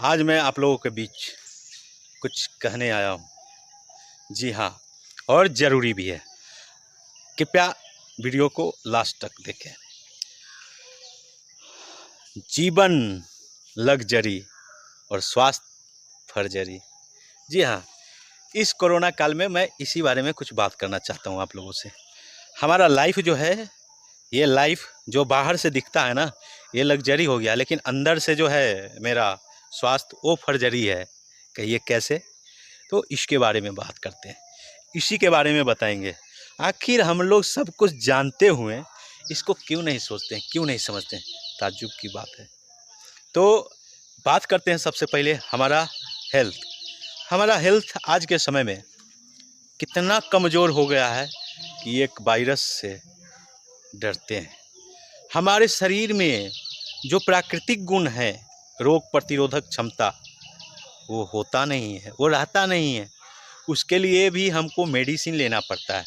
आज मैं आप लोगों के बीच कुछ कहने आया हूँ। जी हाँ, और ज़रूरी भी है। कृपया वीडियो को लास्ट तक देखें। जीवन लग्जरी और स्वास्थ्य फर्जरी। जी हाँ, इस कोरोना काल में मैं इसी बारे में कुछ बात करना चाहता हूँ आप लोगों से। हमारा लाइफ जो है, ये लाइफ जो बाहर से दिखता है ना, ये लग्जरी हो गया, लेकिन अंदर से जो है मेरा स्वास्थ्य वो फर्जरी है। कहिए कैसे? तो इसके बारे में बात करते हैं, इसी के बारे में बताएंगे। आखिर हम लोग सब कुछ जानते हुए इसको क्यों नहीं सोचते हैं, क्यों नहीं समझते हैं? ताज्जुब की बात है। तो बात करते हैं सबसे पहले हमारा हेल्थ। हमारा हेल्थ आज के समय में कितना कमज़ोर हो गया है कि एक वायरस से डरते हैं। हमारे शरीर में जो प्राकृतिक गुण है, रोग प्रतिरोधक क्षमता, वो होता नहीं है, वो रहता नहीं है। उसके लिए भी हमको मेडिसिन लेना पड़ता है,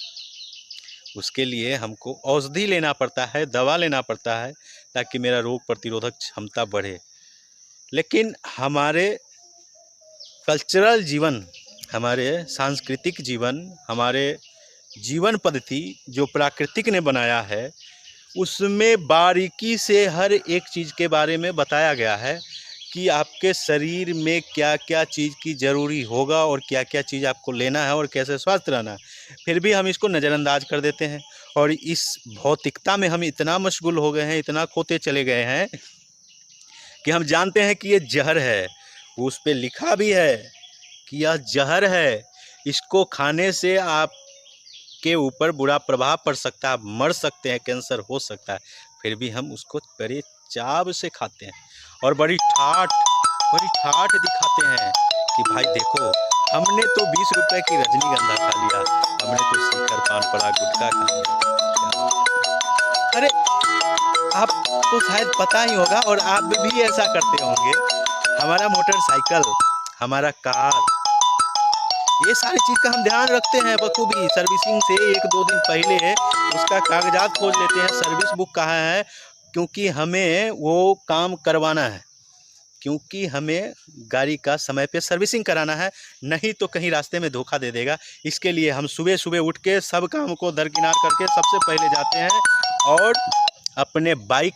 उसके लिए हमको औषधि लेना पड़ता है, दवा लेना पड़ता है, ताकि मेरा रोग प्रतिरोधक क्षमता बढ़े। लेकिन हमारे कल्चरल जीवन, हमारे सांस्कृतिक जीवन, हमारे जीवन पद्धति जो प्राकृतिक ने बनाया है, उसमें बारीकी से हर एक चीज़ के बारे में बताया गया है कि आपके शरीर में क्या क्या चीज़ की ज़रूरी होगा और क्या क्या चीज़ आपको लेना है और कैसे स्वस्थ रहना है। फिर भी हम इसको नज़रअंदाज कर देते हैं और इस भौतिकता में हम इतना मशगूल हो गए हैं, इतना खोते चले गए हैं कि हम जानते हैं कि ये जहर है। उस पे लिखा भी है कि यह जहर है, इसको खाने से आपके ऊपर बुरा प्रभाव पड़ सकता है, आप मर सकते हैं, कैंसर हो सकता है। फिर भी हम उसको बड़े चाव से खाते हैं और बड़ी ठाठ दिखाते हैं कि भाई देखो, हमने तो 20 रुपए की रजनीगंधा खा लिया, हमने तो शिखर पान पराग गुटखा खा लिया। अरे आपको शायद पता ही होगा और आप भी ऐसा करते होंगे। हमारा मोटरसाइकिल, हमारा कार, ये सारी चीज़ का हम ध्यान रखते हैं बखूबी। सर्विसिंग से 1-2 दिन पहले उसका कागजात खोज लेते हैं, सर्विस बुक कहाँ है, क्योंकि हमें वो काम करवाना है, क्योंकि हमें गाड़ी का समय पे सर्विसिंग कराना है, नहीं तो कहीं रास्ते में धोखा दे देगा। इसके लिए हम सुबह सुबह उठ के सब काम को दरकिनार करके सबसे पहले जाते हैं और अपने बाइक,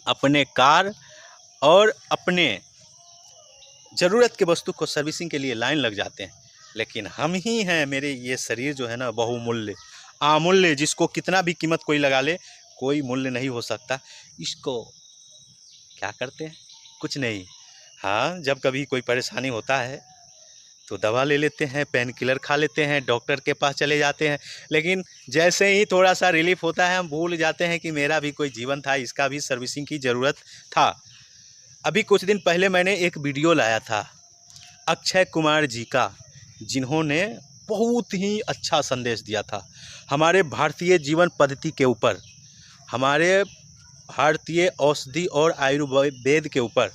अपने कार और अपने ज़रूरत के वस्तु को सर्विसिंग के लिए लाइन लग जाते हैं। लेकिन हम ही हैं, मेरे ये शरीर जो है ना, बहुमूल्य, अमूल्य, जिसको कितना भी कीमत कोई लगा ले, कोई मूल्य नहीं हो सकता। इसको क्या करते हैं? कुछ नहीं। हाँ, जब कभी कोई परेशानी होता है तो दवा ले लेते हैं, पेन किलर खा लेते हैं, डॉक्टर के पास चले जाते हैं। लेकिन जैसे ही थोड़ा सा रिलीफ होता है, हम भूल जाते हैं कि मेरा भी कोई जीवन था, इसका भी सर्विसिंग की ज़रूरत था। अभी कुछ दिन पहले मैंने एक वीडियो लाया था अक्षय कुमार जी का, जिन्होंने बहुत ही अच्छा संदेश दिया था हमारे भारतीय जीवन पद्धति के ऊपर, हमारे भारतीय औषधि और आयुर्वेद के ऊपर,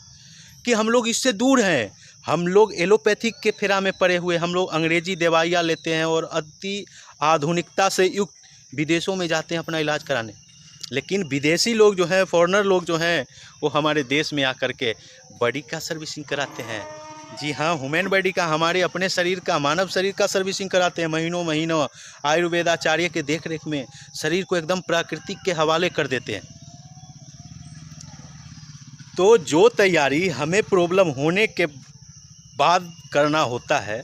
कि हम लोग इससे दूर हैं। हम लोग एलोपैथिक के फेरा में पड़े हुए, हम लोग अंग्रेजी दवाइयाँ लेते हैं और अति आधुनिकता से युक्त विदेशों में जाते हैं अपना इलाज कराने। लेकिन विदेशी लोग जो हैं, फॉरेनर लोग जो हैं, वो हमारे देश में आकर के बॉडी का सर्विसिंग कराते हैं। जी हाँ, ह्यूमन बॉडी का, हमारे अपने शरीर का, मानव शरीर का सर्विसिंग कराते हैं महीनों महीनों आयुर्वेदाचार्य के देख रेख में। शरीर को एकदम प्राकृतिक के हवाले कर देते हैं। तो जो तैयारी हमें प्रॉब्लम होने के बाद करना होता है,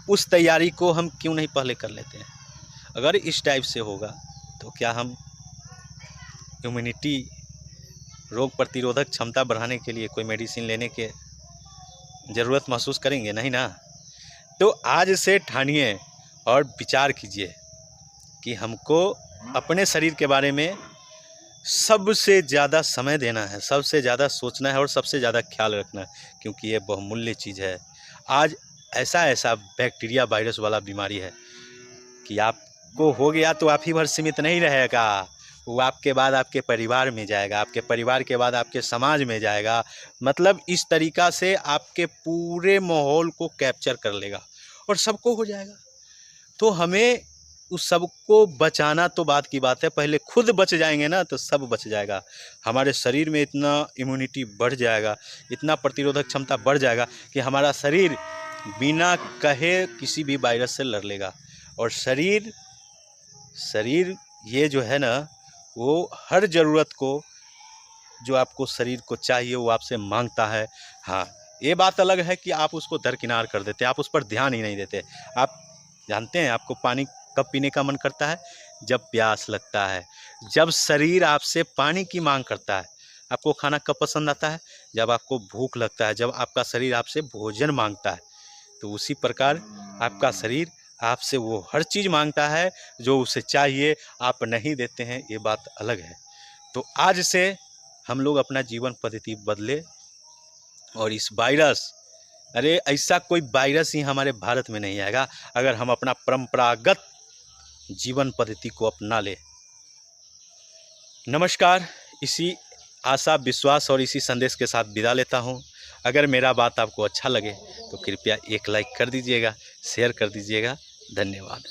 उस तैयारी को हम क्यों नहीं पहले कर लेते हैं? अगर इस टाइप से होगा तो क्या हम इम्यूनिटी, रोग प्रतिरोधक क्षमता बढ़ाने के लिए कोई मेडिसिन लेने के ज़रूरत महसूस करेंगे? नहीं ना। तो आज से ठानिए और विचार कीजिए कि हमको अपने शरीर के बारे में सबसे ज़्यादा समय देना है, सबसे ज़्यादा सोचना है और सबसे ज़्यादा ख्याल रखना है, क्योंकि ये बहुमूल्य चीज़ है। आज ऐसा बैक्टीरिया, वायरस वाला बीमारी है कि आपको हो गया तो आप ही भर सीमित नहीं रहेगा, वो आपके बाद आपके परिवार में जाएगा, आपके परिवार के बाद आपके समाज में जाएगा। मतलब इस तरीक़ा से आपके पूरे माहौल को कैप्चर कर लेगा और सबको हो जाएगा। तो हमें उस सबको बचाना तो बात की बात है, पहले खुद बच जाएंगे ना तो सब बच जाएगा। हमारे शरीर में इतना इम्यूनिटी बढ़ जाएगा, इतना प्रतिरोधक क्षमता बढ़ जाएगा कि हमारा शरीर बिना कहे किसी भी वायरस से लड़ लेगा। और शरीर ये जो है ना, वो हर ज़रूरत को, जो आपको शरीर को चाहिए वो आपसे मांगता है। हाँ, ये बात अलग है कि आप उसको दरकिनार कर देते, आप उस पर ध्यान ही नहीं देते। आप जानते हैं आपको पानी कब पीने का मन करता है? जब प्यास लगता है। जब शरीर आपसे पानी की मांग करता है। आपको खाना कब पसंद आता है? जब आपको भूख लगता है, जब आपका शरीर आपसे भोजन मांगता है। तो उसी प्रकार आपका शरीर आपसे वो हर चीज़ मांगता है जो उसे चाहिए, आप नहीं देते हैं, ये बात अलग है। तो आज से हम लोग अपना जीवन पद्धति बदले और इस वायरस, अरे ऐसा कोई वायरस ही हमारे भारत में नहीं आएगा अगर हम अपना परंपरागत जीवन पद्धति को अपना ले। नमस्कार, इसी आशा, विश्वास और इसी संदेश के साथ विदा लेता हूँ। अगर मेरा बात आपको अच्छा लगे तो कृपया एक लाइक कर दीजिएगा, शेयर कर दीजिएगा। धन्यवाद।